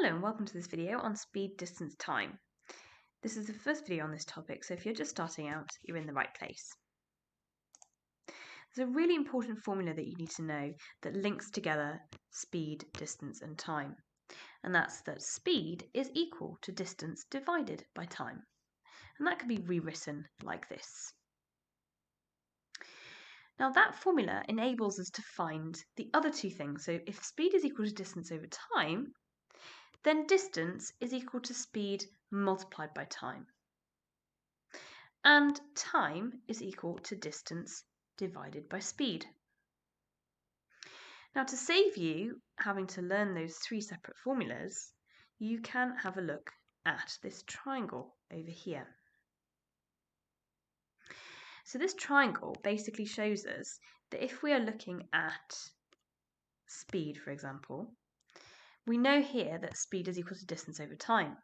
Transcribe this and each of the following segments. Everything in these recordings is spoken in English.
Hello and welcome to this video on speed, distance, time. This is the first video on this topic, so if you're just starting out, you're in the right place. There's a really important formula that you need to know that links together speed, distance and time. And that's that speed is equal to distance divided by time. And that can be rewritten like this. Now that formula enables us to find the other two things. So if speed is equal to distance over time, then distance is equal to speed multiplied by time. And time is equal to distance divided by speed. Now, to save you having to learn those three separate formulas, you can have a look at this triangle over here. So this triangle basically shows us that if we are looking at speed, for example, we know here that speed is equal to distance over time.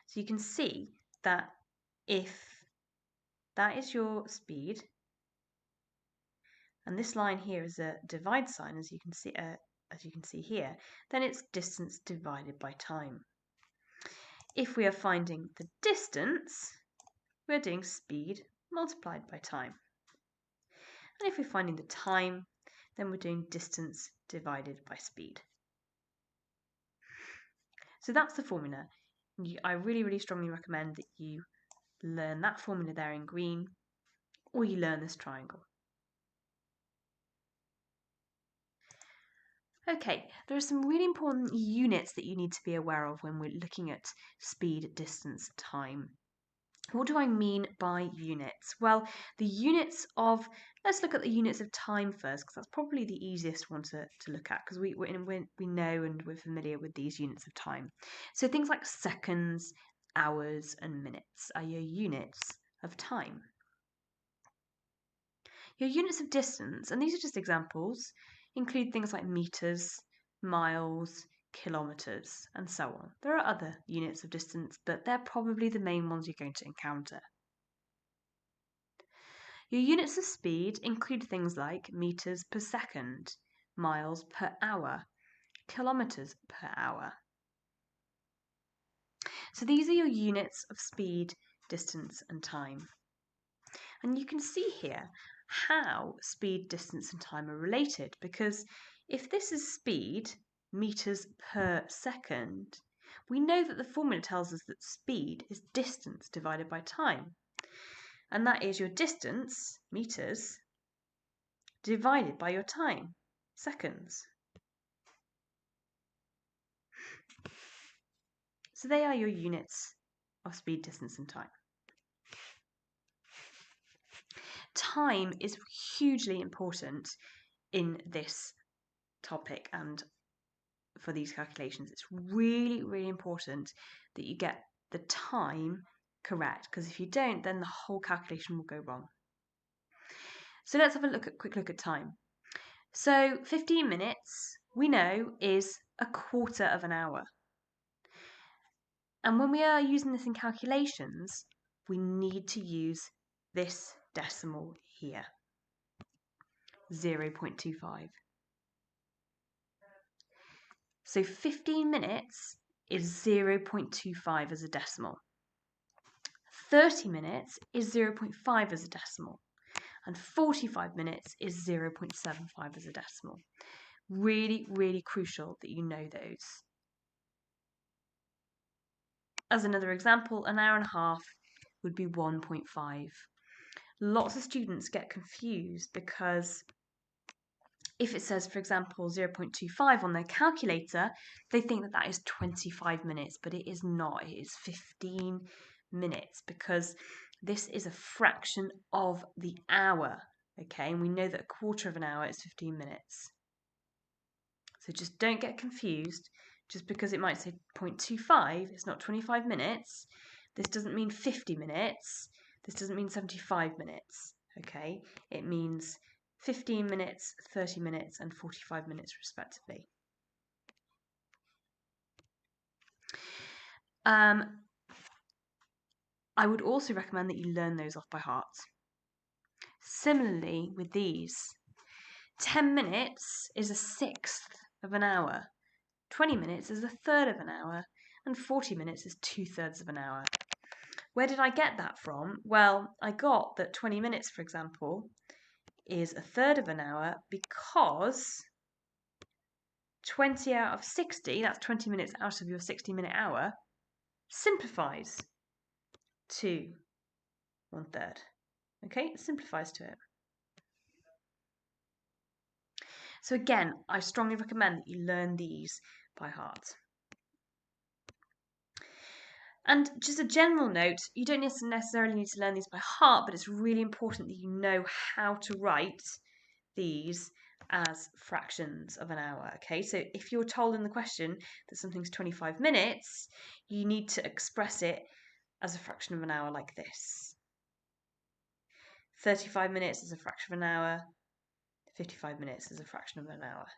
So you can see that if that is your speed, and this line here is a divide sign, as you can see here, then it's distance divided by time. If we are finding the distance, we're doing speed multiplied by time. And if we're finding the time, then we're doing distance divided by speed. So that's the formula. I really strongly recommend that you learn that formula there in green, or you learn this triangle. Okay, there are some really important units that you need to be aware of when we're looking at speed, distance, time. What do I mean by units? Well, let's look at the units of time first, because that's probably the easiest one to look at, because we know and we're familiar with these units of time. So things like seconds, hours, and minutes are your units of time. Your units of distance, and these are just examples, include things like meters, miles, kilometers, and so on. There are other units of distance, but they're probably the main ones you're going to encounter. Your units of speed include things like meters per second, miles per hour, kilometers per hour. So these are your units of speed, distance, and time. And you can see here how speed, distance, and time are related, because if this is speed, meters per second, we know that the formula tells us that speed is distance divided by time. And that is your distance, meters, divided by your time, seconds. So they are your units of speed, distance, and time. Time is hugely important in this topic and for these calculations. It's really important that you get the time correct, because if you don't, then the whole calculation will go wrong. So let's have a quick look at time. So 15 minutes, we know, is a quarter of an hour. And when we are using this in calculations, we need to use this decimal here, 0.25. So 15 minutes is 0.25 as a decimal. 30 minutes is 0.5 as a decimal. And 45 minutes is 0.75 as a decimal. Really crucial that you know those. As another example, an hour and a half would be 1.5. Lots of students get confused because if it says, for example, 0.25 on their calculator, they think that that is 25 minutes, but it is not. It is 15 minutes, because this is a fraction of the hour, okay? And we know that a quarter of an hour is 15 minutes. So just don't get confused. Just because it might say 0.25, it's not 25 minutes. This doesn't mean 50 minutes. This doesn't mean 75 minutes, okay? It means 15 minutes, 30 minutes, and 45 minutes respectively. I would also recommend that you learn those off by heart. Similarly with these, 10 minutes is a sixth of an hour. 20 minutes is a third of an hour, and 40 minutes is 2/3 of an hour. Where did I get that from? Well, I got that 20 minutes, for example, is a third of an hour because 20 out of 60, that's 20 minutes out of your 60-minute hour, simplifies to 1/3. Okay, it simplifies to it. So again, I strongly recommend that you learn these by heart. And just a general note, you don't necessarily need to learn these by heart, but it's really important that you know how to write these as fractions of an hour. Okay, so if you're told in the question that something's 25 minutes, you need to express it as a fraction of an hour like this. 35 minutes is a fraction of an hour, 55 minutes is a fraction of an hour.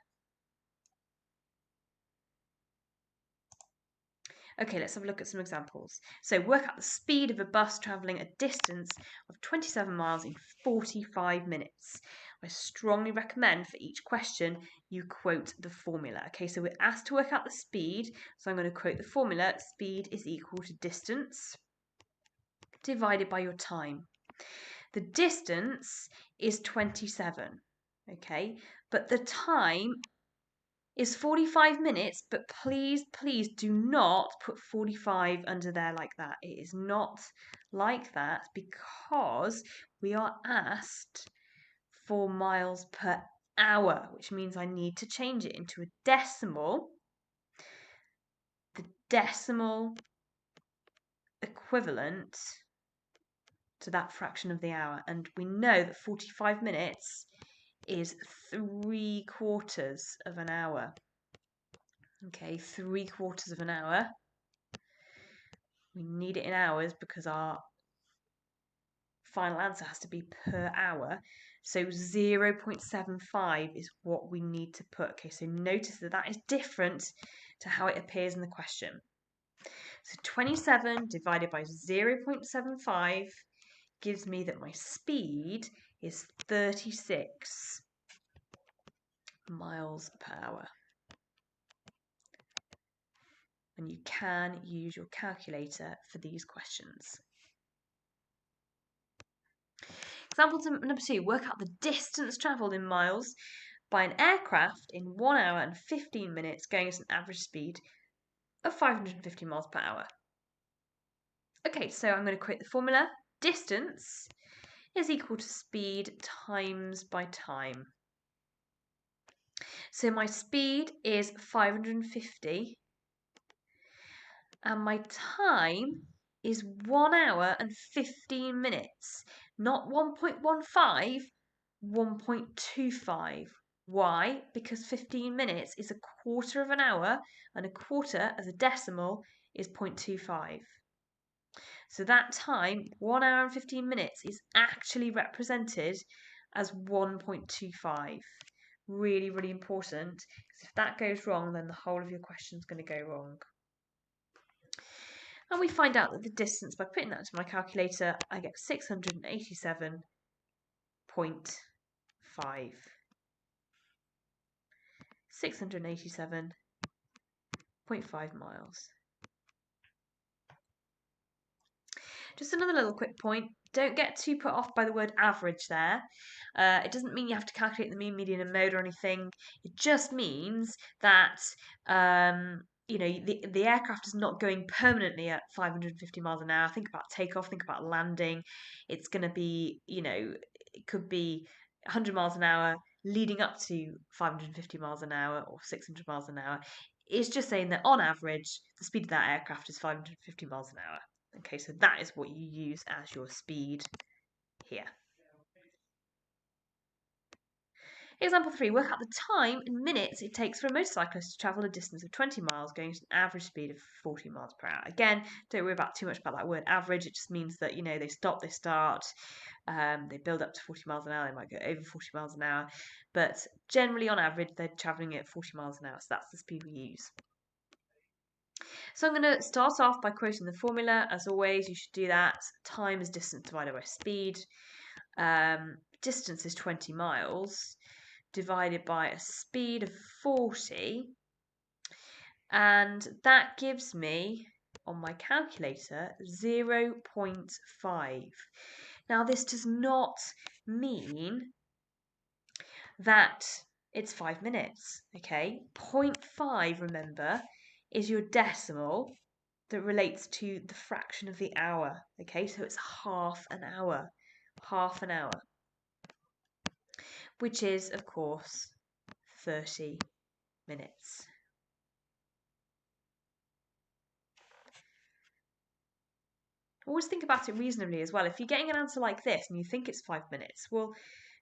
Okay, let's have a look at some examples. So work out the speed of a bus travelling a distance of 27 miles in 45 minutes. I strongly recommend for each question you quote the formula. Okay, so we're asked to work out the speed, so I'm going to quote the formula. Speed is equal to distance divided by your time. The distance is 27, okay, but the time is 45 minutes, but please do not put 45 under there like that. It is not like that because we are asked for miles per hour, which means I need to change it into a decimal. The decimal equivalent to that fraction of the hour. And we know that 45 minutes is 3/4 of an hour. Okay, 3/4 of an hour. We need it in hours because our final answer has to be per hour. So 0.75 is what we need to put. Okay, so notice that that is different to how it appears in the question. So 27 divided by 0.75 gives me that my speed is 36 miles per hour. And you can use your calculator for these questions. Example number 2, work out the distance travelled in miles by an aircraft in 1 hour and 15 minutes going at an average speed of 550 miles per hour. Okay, so I'm going to create the formula. Distance is equal to speed times by time. So my speed is 550 and my time is 1 hour and 15 minutes, not 1.15, 1.25. Why? Because 15 minutes is a quarter of an hour, and a quarter as a decimal is 0.25. So that time, 1 hour and 15 minutes, is actually represented as 1.25. Really, really important, because if that goes wrong, then the whole of your question is going to go wrong. And we find out that the distance, by putting that into my calculator, I get 687.5. 687.5 miles. Just another little quick point. Don't get too put off by the word average there. It doesn't mean you have to calculate the mean, median, and mode or anything. It just means that the aircraft is not going permanently at 550 miles an hour. Think about takeoff, think about landing. It's going to be, it could be 100 miles an hour leading up to 550 miles an hour or 600 miles an hour. It's just saying that on average, the speed of that aircraft is 550 miles an hour. Okay, so that is what you use as your speed here. Example 3, work out the time in minutes it takes for a motorcyclist to travel a distance of 20 miles going at an average speed of 40 miles per hour. Again, don't worry about too much about that word average. It just means that, they stop, they start, they build up to 40 miles an hour, they might go over 40 miles an hour, but generally on average they're travelling at 40 miles an hour, so that's the speed we use. So I'm going to start off by quoting the formula. As always, you should do that. Time is distance divided by speed. Distance is 20 miles divided by a speed of 40. And that gives me, on my calculator, 0.5. Now, this does not mean that it's 5 minutes, okay? 0.5, remember, is your decimal that relates to the fraction of the hour, okay? So it's half an hour, which is, of course, 30 minutes. Always think about it reasonably as well. If you're getting an answer like this and you think it's 5 minutes, well,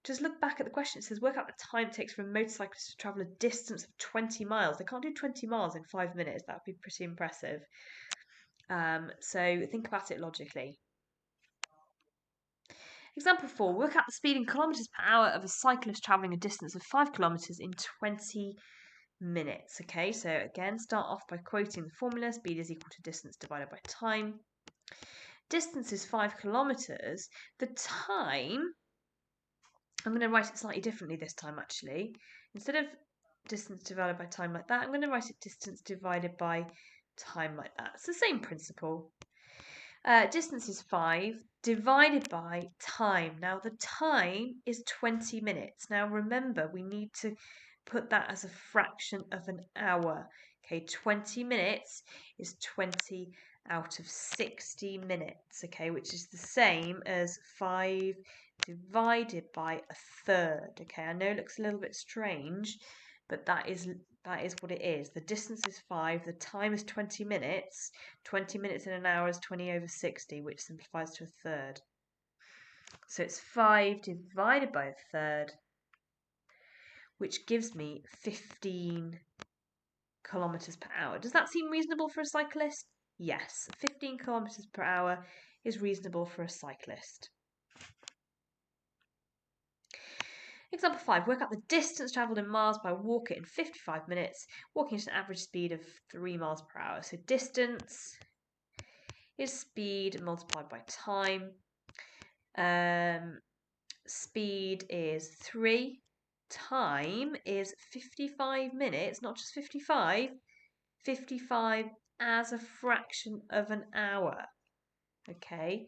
just look back at the question. It says work out the time it takes for a motorcyclist to travel a distance of 20 miles. They can't do 20 miles in 5 minutes. That would be pretty impressive. So think about it logically. Example 4, work out the speed in kilometres per hour of a cyclist travelling a distance of 5 kilometres in 20 minutes. Okay, so again, start off by quoting the formula. Speed is equal to distance divided by time. Distance is 5 kilometres. The time, I'm going to write it slightly differently this time actually. Instead of distance divided by time like that, I'm going to write it distance divided by time like that. It's the same principle. Distance is 5 divided by time. Now the time is 20 minutes. Now remember, we need to put that as a fraction of an hour. Okay, 20 minutes is 20 out of 60 minutes, okay, which is the same as 5 divided by a third. Okay, I know it looks a little bit strange, but that is what it is. The distance is 5, the time is 20 minutes. 20 minutes in an hour is 20 over 60, which simplifies to a third. So it's 5 divided by a third, which gives me 15 kilometres per hour. Does that seem reasonable for a cyclist? Yes, 15 kilometres per hour is reasonable for a cyclist. Example 5, work out the distance travelled in miles by walker in 55 minutes, walking at an average speed of 3 miles per hour. So distance is speed multiplied by time. Speed is 3. Time is 55 minutes, not just 55. 55 as a fraction of an hour. Okay,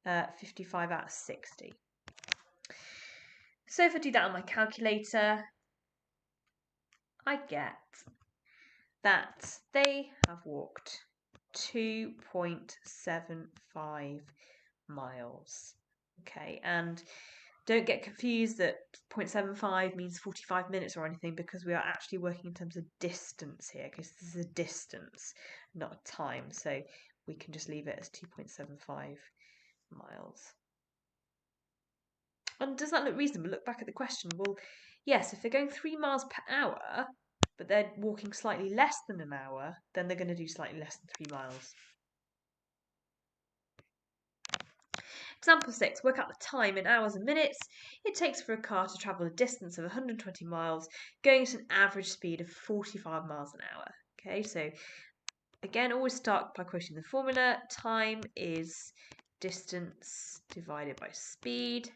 55 out of 60. So if I do that on my calculator, I get that they have walked 2.75 miles. Okay, and don't get confused that 0.75 means 45 minutes or anything, because we are actually working in terms of distance here, because this is a distance, not a time. So we can just leave it as 2.75 miles. And does that look reasonable? Look back at the question. Well, yes, if they're going 3 miles per hour, but they're walking slightly less than an hour, then they're going to do slightly less than 3 miles. Example 6, work out the time in hours and minutes it takes for a car to travel a distance of 120 miles, going at an average speed of 45 miles an hour. Okay, so again, always start by quoting the formula. Time is distance divided by speed.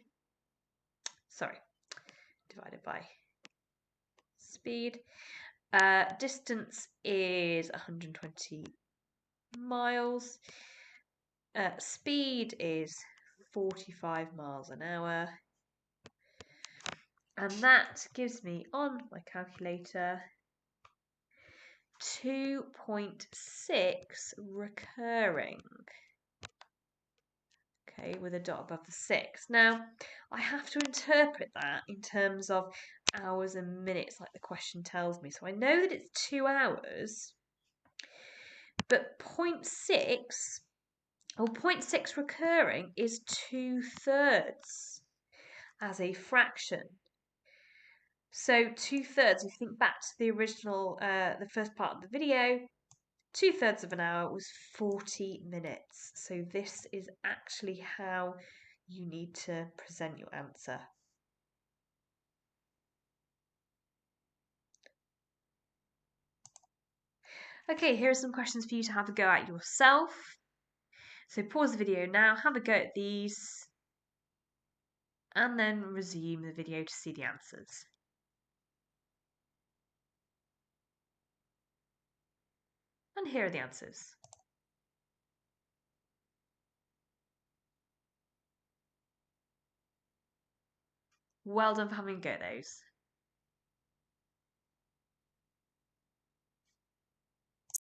Divided by speed. Distance is 120 miles. Speed is 45 miles an hour. And that gives me, on my calculator, 2.6 recurring. Okay, with a dot above the 6. Now, I have to interpret that in terms of hours and minutes like the question tells me. So I know that it's 2 hours, but 0.6, or 0.6 recurring is 2/3 as a fraction. So 2/3, if you think back to the original, the first part of the video, 2/3 of an hour was 40 minutes. So this is actually how you need to present your answer. Okay, here are some questions for you to have a go at yourself. So pause the video now, have a go at these, and then resume the video to see the answers. And here are the answers. Well done for having a go at those.